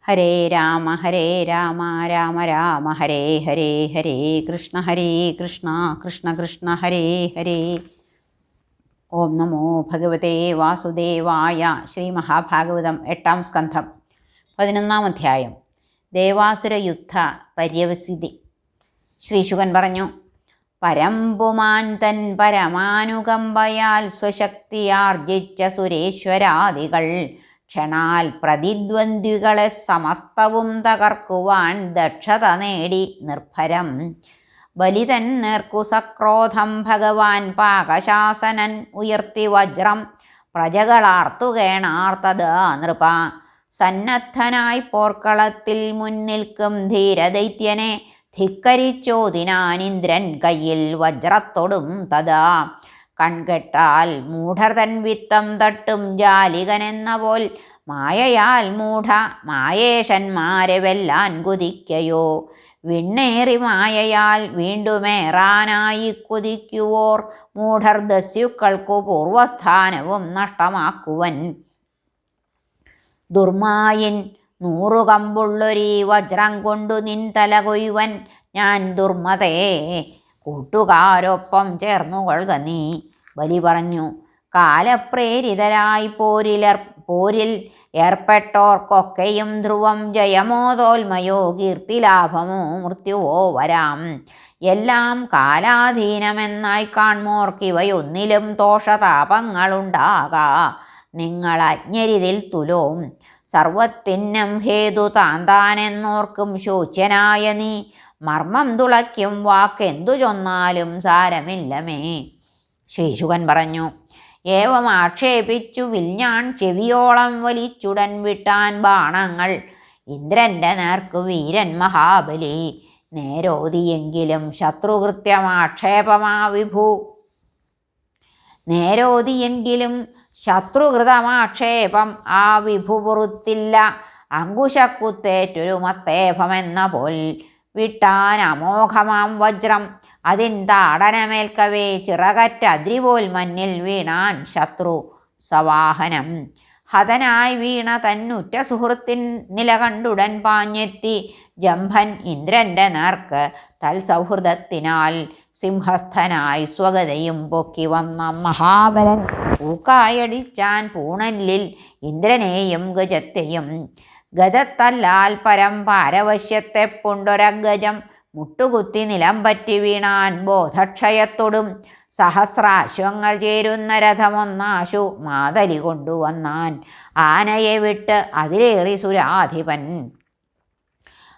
ഹരേ രാമ രാമ രാമ ഹരേ ഹരേ ഹരേ കൃഷ്ണ കൃഷ്ണ കൃഷ്ണ ഹരേ ഹരേ. ഓം നമോ ഭഗവതേ വാസുദേവായ. ശ്രീ മഹാഭാഗവതം 8-ാം സ്കന്ധം 11-ാം അധ്യായം. ദേവാസുരയുദ്ധ പര്യവസിതി. ശ്രീശുകൻ പറഞ്ഞു: പരമ്പുമാൻ തൻ പരമാനുകമ്പയാൽ സ്വശക്തിയാർജിച്ച സുരേശ്വരാദികൾ ക്ഷണാൽ പ്രതിദ്വന്ദ്വികളെ സമസ്തവും തകർക്കുവാൻ ദക്ഷത നേടി നിർഭരം. ബലിതൻ നേർക്കു സക്രോധം ഭഗവാൻ പാകശാസനൻ ഉയർത്തി വജ്രം പ്രജകളാർത്തുകേണാർത്തത് നൃപ. സന്നദ്ധനായി പോർക്കളത്തിൽ മുൻനിൽക്കും ധീരദൈത്യനെ ധിക്കരിച്ചോതിനാനിന്ദ്രൻ കയ്യിൽ വജ്രത്തൊടും തഥാ. കൺകെട്ടാൽ മൂഢർ തൻ വിത്തം തട്ടും ജാലികനെന്ന പോൽ മായയാൽ മൂഢ മായേശന്മാരെ വെല്ലാൻ കുതിക്കയോ. വിണ്ണേറി മായയാൽ വീണ്ടുമേറാനായി കുതിക്കുവോർ മൂഢർ ദസ്യുക്കൾക്കു പൂർവസ്ഥാനവും നഷ്ടമാക്കുവൻ. ദുർമായിൻ 100 കമ്പുള്ളൊരീ വജ്രം കൊണ്ടു നിൻ തല കൊയ്വൻ ഞാൻ ദുർമതേ കൂട്ടുകാരൊപ്പം ചേർന്നുകൊള്ളുക നീ. ബലി പറഞ്ഞു: കാലപ്രേരിതരായി പോരിൽ ഏർപ്പെട്ടോർക്കൊക്കെയും ധ്രുവം ജയമോ തോൽമയോ കീർത്തിലാഭമോ മൃത്യുവോ വരാം. എല്ലാം കാലാധീനമെന്നായി കാൺമോർക്കിവയൊന്നിലും ദോഷതാപങ്ങളുണ്ടാകാ. നിങ്ങൾ അജ്ഞരിതിൽ തുലോം സർവത്തിനും ഹേതു താന്താനെന്നോർക്കും ശോച്യനായ നീ. മർമ്മം തുളയ്ക്കും വാക്കെന്തു ചൊന്നാലും സാരമില്ലമേ. ശ്രീശുകൻ പറഞ്ഞു: ഏവം ആക്ഷേപിച്ചു വിൽഞ്ഞാൺ ചെവിയോളം വലിച്ചുടൻ വിട്ടാൻ ബാണങ്ങൾ ഇന്ദ്രൻ്റെ നേർക്കു വീരൻ മഹാബലി. നേരോതിയെങ്കിലും ശത്രുകൃത്യമാക്ഷേപമാ വിഭു. നേരോതിയെങ്കിലും ശത്രുകൃതമാക്ഷേപം ആ വിഭു പൊറുത്തില്ല. അങ്കുശക്കുത്തേറ്റൊരു മത്തേഭമെന്ന പോൽ വിട്ടാൻ അമോഘമാം വജ്രം. അതിൻ താടനമേൽക്കവേ ചിറകറ്റദ്രിപോൽ മഞ്ഞിൽ വീണാൻ ശത്രു സവാഹനം. ഹതനായി വീണ തന്നുറ്റ സുഹൃത്തിൻ നില കണ്ടുടൻ പാഞ്ഞെത്തി ജംഭൻ ഇന്ദ്രൻ്റെ നേർക്ക് തൽസൗഹൃദത്തിനാൽ സിംഹസ്ഥനായി സ്വഗതയും പൊക്കി വന്ന മഹാബലൻ ഊക്കായടിച്ചാൻ പൂണല്ലിൽ ഇന്ദ്രനെയും ഗജത്തെയും. ഗജത്തല്ലാൽ പരം പാരവശ്യത്തെ പുണ്ടൊരഗജം മുട്ടുകുത്തി നിലം പറ്റി വീണാൻ ബോധക്ഷയത്തൊടും. സഹസ്രാശ്വങ്ങൾ ചേരുന്ന രഥമൊന്നാശു മാതലി കൊണ്ടുവന്നാൻ. ആനയെ വിട്ട് അതിലേറി സുരാധിപൻ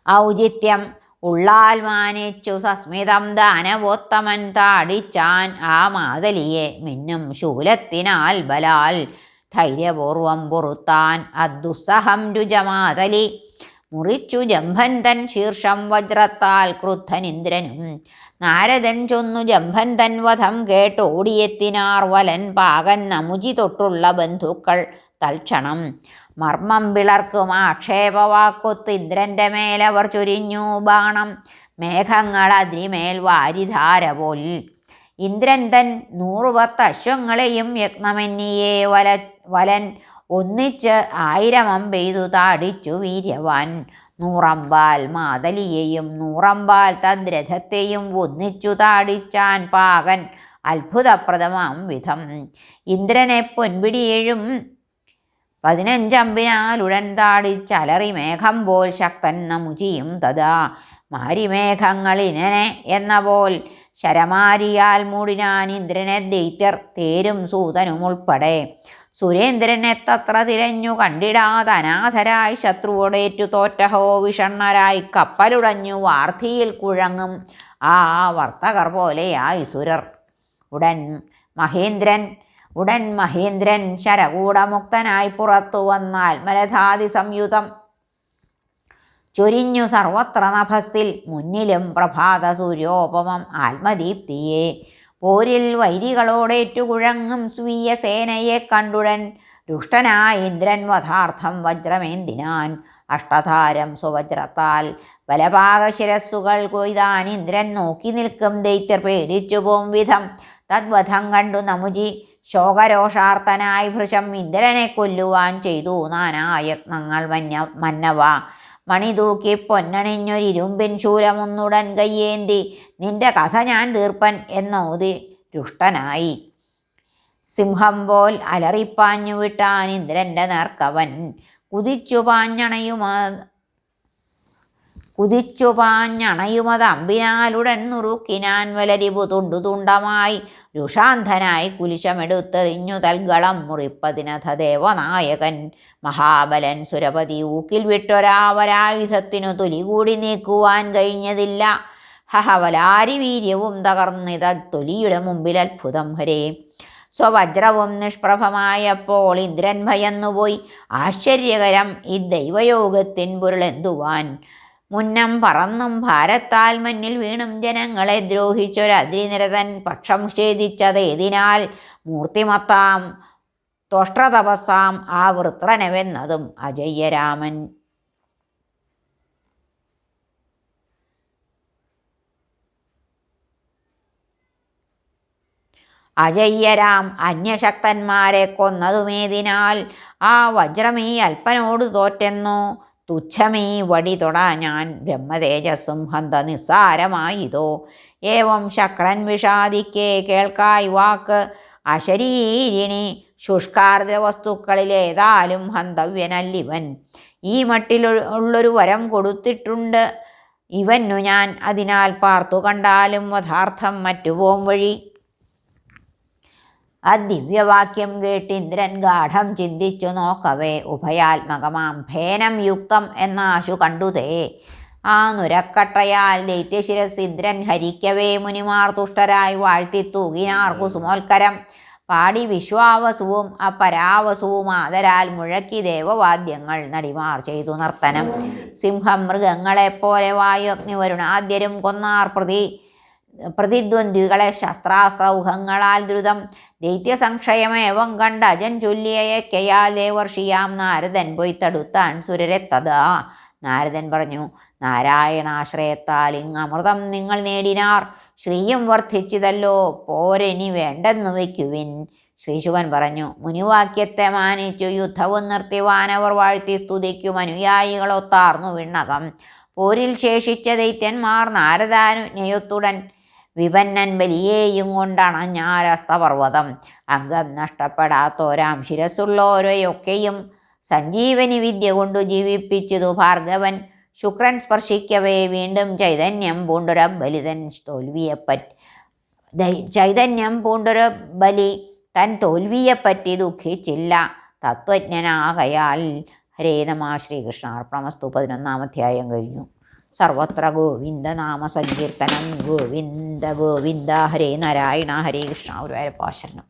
ഔചിത്യം ഉള്ളാൽ മാനിച്ചു സസ്മിതം ദാനവോത്തമൻ താടിച്ചാൻ ആ മാതലിയെ മിന്നും ശൂലത്തിനാൽ ബലാൽ ധൈര്യപൂർവം പൊറുത്താൻ അദുസ്സഹം രുജമാതലി. മുറിച്ചു ജംഭൻ തൻ ശീർഷം വജ്രത്താൽ ക്രുദ്ധനിന്ദ്രനും. നാരദൻ ചൊന്നു ജംഭൻ തൻ വധം കേട്ടോടിയെത്തിനാർ വലൻ പാകൻ നമുചി തൊട്ടുള്ള ബന്ധുക്കൾ തൽക്ഷണം. മർമ്മം പിളർക്കും ആക്ഷേപവാക്കൊത്ത് ഇന്ദ്രൻ്റെ മേലവർ ചൊരിഞ്ഞു ബാണം. മേഘങ്ങൾ അതിരിമേൽ വാരിധാര പോൽ ഇന്ദ്രൻ തൻ 110 അശ്വങ്ങളെയും യജ്ഞമെന്നിയെ വലൻ ഒന്നിച്ച് 1000 അമ്പെയ്തു താടിച്ചു വീര്യവാൻ. 100 അമ്പാൽ മാതലിയെയും 100 അമ്പാൽ തദ്രഥത്തെയും ഒന്നിച്ചു താടിച്ചാൻ പാകൻ അത്ഭുതപ്രദമാം വിധം. ഇന്ദ്രനെ പൊൻപിടിയേഴും 15 അമ്പിനാലുടൻ താടിച്ചലറി മേഘം പോൽ ശക്തൻ നമുചിയും തഥാ. മാരിമേഘങ്ങളിനെ എന്ന പോൽ ശരമാരിയാൽ മൂടിനാൻ ഇന്ദ്രനെ ദൈത്യർ തേരും സൂതനുമുൾപ്പെടെ. സുരേന്ദ്രനെ തത്ര തിരഞ്ഞു കണ്ടിടാതെ അനാഥരായി ശത്രുവോടേറ്റു തോറ്റഹോ വിഷണ്ണരായി കപ്പലുടഞ്ഞു വാർധിയിൽ കുഴങ്ങും ആ വർത്തകർ പോലെയായി സുരർ. ഉടൻ മഹേന്ദ്രൻ ശരകൂടമുക്തനായി പുറത്തു വന്നാൽ മരഥാതി സംയുതം ചൊരിഞ്ഞു സർവത്ര നഭസ്സിൽ. മുന്നിലും പ്രഭാത സൂര്യോപമം ആത്മദീപ്തിയെ. പോരിൽ വൈരികളോടേറ്റു കുഴങ്ങും സ്വീയ സേനയെ കണ്ടുടൻ രുഷ്ടനായ ഇന്ദ്രൻ വധാർത്ഥം വജ്രമേന്തിനാൻ. അഷ്ടധാരം സ്വവജ്രത്താൽ ബലപാകശിരസ്സുകൾ കൊയ്താൻ ഇന്ദ്രൻ നോക്കി നിൽക്കും ദൈത്യർ പേടിച്ചു പോം വിധം. തദ്വധം കണ്ടു നമുചി ശോകരോഷാർത്തനായി ഭൃശം ഇന്ദ്രനെ കൊല്ലുവാൻ ചെയ്തു നാനായത്നങ്ങൾ മന്നവ. മണി തൂക്കി പൊന്നണിഞ്ഞൊരിരുമ്പിൻ ശൂലമൊന്നുടൻ കയ്യേന്തി നിന്റെ കഥ ഞാൻ തീർപ്പൻ എന്നോതി രുഷ്ടനായി. സിംഹം പോൽ അലറിപ്പാഞ്ഞു വിട്ടാൻ ഇന്ദ്രന്റെ നേർക്കവൻ. കുതിച്ചുപാഞ്ഞണയുമത് അമ്പിനാലുടൻ നുറുക്കിനാൻ വലരിപു തുണ്ടു തുണ്ടമായി. രുഷാന്ധനായി കുലിശമെടുത്തെറിഞ്ഞു തൽഗളം മുറിപ്പതിനഥ ദേവനായകൻ മഹാബലൻ സുരപതി ഊക്കിൽ വിട്ടൊരാവരായുധത്തിനു തൊലികൂടി നീക്കുവാൻ കഴിഞ്ഞതില്ല. ഹഹവലാരി വീര്യവും തകർന്നിത തൊലിയുടെ മുമ്പിൽ അത്ഭുതം ഹരേ. സ്വവജ്രവും നിഷ്പ്രഭമായപ്പോൾ ഇന്ദ്രൻ ഭയന്നുപോയി. ആശ്ചര്യകരം ഈ ദൈവയോഗത്തിൻ പൊരുളെന്തുവാൻ. മുന്നം പറന്നും ഭാരത്താൽ മഞ്ഞിൽ വീണും ജനങ്ങളെ ദ്രോഹിച്ചൊരദ്രിനിരതൻ പക്ഷം ഛേദിച്ചതേതിനാൽ മൂർത്തിമത്താം ത്വഷ്ട്രതപസാം ആ വൃത്രനവെന്നതും അജയ്യരാമൻ. അജയ്യരാം അന്യശക്തന്മാരെ കൊന്നതുമേതിനാൽ ആ വജ്രമീ അല്പനോട് തോറ്റെന്നോ. തുച്ഛമീ വടി തൊടാ ഞാൻ ബ്രഹ്മതേജസ്സും ഹന്ത നിസ്സാരമായിതോ. ഏവം ശക്രൻ വിഷാദിക്കേ കേൾക്കായി വാക്ക് അശരീരിണി ശുഷ്കാർദ്ര വസ്തുക്കളിലേതാലും ഹന്തവ്യനല്ലിവൻ. ഈ മട്ടിലുള്ളൊരു വരം കൊടുത്തിട്ടുണ്ട് ഇവനു ഞാൻ. അതിനാൽ പാർത്തു കണ്ടാലും വധാർത്ഥം മറ്റുപോം വഴി. അദിവ്യവാക്യം കേട്ടിന്ദ്രൻ ഗാഠം ചിന്തിച്ചു നോക്കവേ ഉഭയാത്മകമാം ഫേനം യുക്തം എന്നാശു കണ്ടുതേ. ആ നുരക്കട്ടയാൽ ദൈത്യശിരസ് ഇന്ദ്രൻ ഹരിക്കവേ മുനിമാർ തുഷ്ടരായി വാഴ്ത്തി തൂകിനാർ കുസുമോൽക്കരം. പാടി വിശ്വാവസുവും അപരാവസുവും ആദരാൽ മുഴക്കി ദേവവാദ്യങ്ങൾ നടിമാർ ചെയ്തു നർത്തനം. സിംഹം മൃഗങ്ങളെപ്പോലെ വായു അഗ്നി വരുണാദ്യരും കൊന്നാർ പ്രതിദ്വന്ദ്വികളെ ശസ്ത്രാസ്ത്രൗഹങ്ങളാൽ ദ്രുതം. ദൈത്യസംക്ഷയമേവം കണ്ട് അജൻ ചൊല്ലിയയക്കയാൽ ദേവർഷിയാം നാരദൻ പോയി തടുത്താൻ സുരരെത്തതാ. നാരദൻ പറഞ്ഞു, നാരായണാശ്രയത്താൽ ഇങ്ങമൃതം നിങ്ങൾ നേടിനാർ. ശ്രീയും വർദ്ധിച്ചിതല്ലോ, പോരിനി വേണ്ടെന്നു വയ്ക്കുവിൻ. ശ്രീശുകൻ പറഞ്ഞു, മുനിവാക്യത്തെ മാനിച്ചു യുദ്ധവും നിർത്തി വാനവർ വാഴ്ത്തി സ്തുതിക്കും അനുയായികളൊത്താർന്നു വിണ്ണകം. പോരിൽ ശേഷിച്ച ദൈത്യന്മാർ നാരദാനുജ്ഞയൊത്തുടൻ വിപന്നൻ ബലിയേയും കൊണ്ടണഞ്ഞാരസ്തപർവ്വതം. അംഗം നഷ്ടപ്പെടാത്തോരാം ശിരസ്സുള്ളോരെയൊക്കെയും സഞ്ജീവനി വിദ്യ കൊണ്ടു ജീവിപ്പിച്ചതു ഭാർഗവൻ. ശുക്രൻ സ്പർശിക്കവേ വീണ്ടും ചൈതന്യം പൂണ്ടൊരു ബലി തൻ തോൽവിയെപ്പറ്റി ദുഃഖിച്ചില്ല തത്വജ്ഞനാകയാൽ. ഹരേ നമഃ. ശ്രീകൃഷ്ണാർപ്പണമസ്തു. 11-ാം അധ്യായം കഴിഞ്ഞു. സർവത്ര ഗോവിന്ദനാമ സങ്കീർത്തനം. ഗോവിന്ദ ഗോവിന്ദ. ഹരേ നാരായണ. ഹരേ കൃഷ്ണ. ഗുരുവായൂരപ്പ ശരണം.